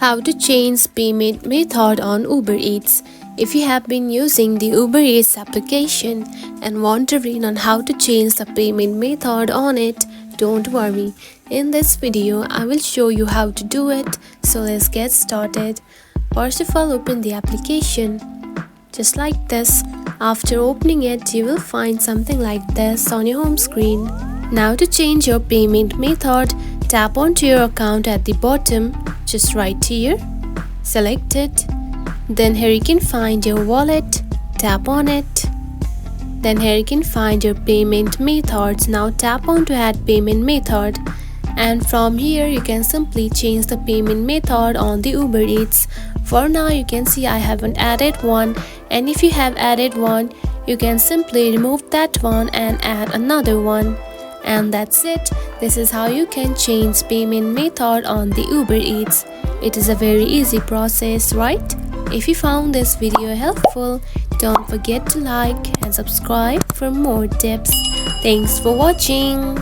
How to change payment method on Uber Eats. If you have been using the Uber Eats application and wondering on how to change the payment method on it, don't worry. In this video, I will show you how to do it. So let's get started. First of all, open the application. Just like this. After opening it, you will find something like this on your home screen. Now to change your payment method, tap onto your account at the bottom. Just right here, select it. Then here you can find your wallet, tap on it. Then here you can find your payment methods. Now tap on to add payment method. And from here you can simply change the payment method on the Uber Eats. For now you can see I haven't added one, and if you have added one, you can simply remove that one and add another one. And that's it. This is how you can change payment method on the Uber Eats. It is a very easy process, right? If you found this video helpful, don't forget to like and subscribe for more tips. Thanks for watching.